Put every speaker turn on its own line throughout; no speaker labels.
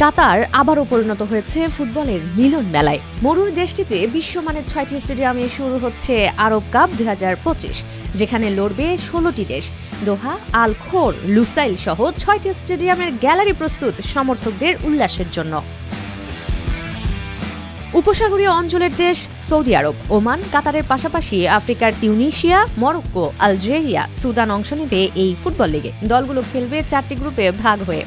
কাতার আবারও পরিণত হয়েছে ফুটবলের মিলন মেলায়। মরুর দেশটিতে বিশ্বমানের ৬টি স্টেডিয়ামে শুরু হচ্ছে আরব কাপ ২০২৫, যেখানে লড়বে ১৬টি দেশ। দোহা, আল খোর, লুসাইল সহ ৬টি স্টেডিয়ামের গ্যালারি প্রস্তুত সমর্থকদের উল্লাসের জন্য। উপসাগরীয় অঞ্চলের দেশ সৌদি আরব, ওমান, কাতারের পাশাপাশি আফ্রিকার তিউনিশিয়া, মরক্কো, আলজেরিয়া, সুদান অংশ নেবে এই ফুটবল লিগে। দলগুলো খেলবে ৪টি গ্রুপে ভাগ হয়ে।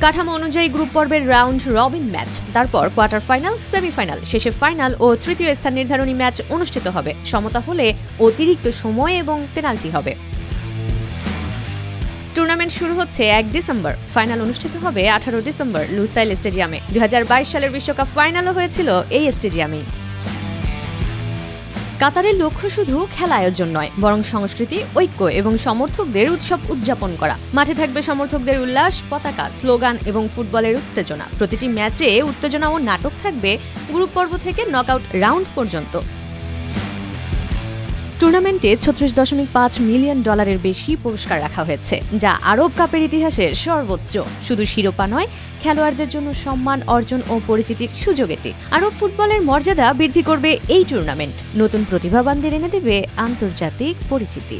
কাঠামো অনুযায়ী গ্রুপ পর্বের রাউন্ড রবিন ম্যাচ, তারপর কোয়ার্টার ফাইনাল, সেমিফাইনাল, শেষে ফাইনাল ও তৃতীয় স্থান নির্ধারণী ম্যাচ অনুষ্ঠিত হবে। সমতা হলে অতিরিক্ত সময় এবং পেনাল্টি হবে। টুর্নামেন্ট শুরু হচ্ছে ১ ডিসেম্বর, ফাইনাল অনুষ্ঠিত হবে ১৮ ডিসেম্বর লুসাইল স্টেডিয়ামে। ২০২২ সালের বিশ্বকাপ ফাইনালও হয়েছিল এই স্টেডিয়ামেই। কাতারের লক্ষ্য শুধু খেলা আয়োজন নয়, বরং সংস্কৃতি, ঐক্য এবং সমর্থকদের উৎসব উদযাপন করা। মাঠে থাকবে সমর্থকদের উল্লাস, পতাকা, স্লোগান এবং ফুটবলের উত্তেজনা। প্রতিটি ম্যাচে উত্তেজনা ও নাটক থাকবে গ্রুপ পর্ব থেকে নকআউট রাউন্ড পর্যন্ত। টুর্নামেন্টে $৩৬.৫ মিলিয়ন বেশি পুরস্কার রাখা হয়েছে, যা আরব কাপের ইতিহাসে সর্বোচ্চ। শুধু শিরোপা নয়, খেলোয়াড়দের জন্য সম্মান অর্জন ও পরিচিতির সুযোগ এটি। আরব ফুটবলের মর্যাদা বৃদ্ধি করবে এই টুর্নামেন্ট, নতুন প্রতিভাবানদের এনে দেবে আন্তর্জাতিক পরিচিতি।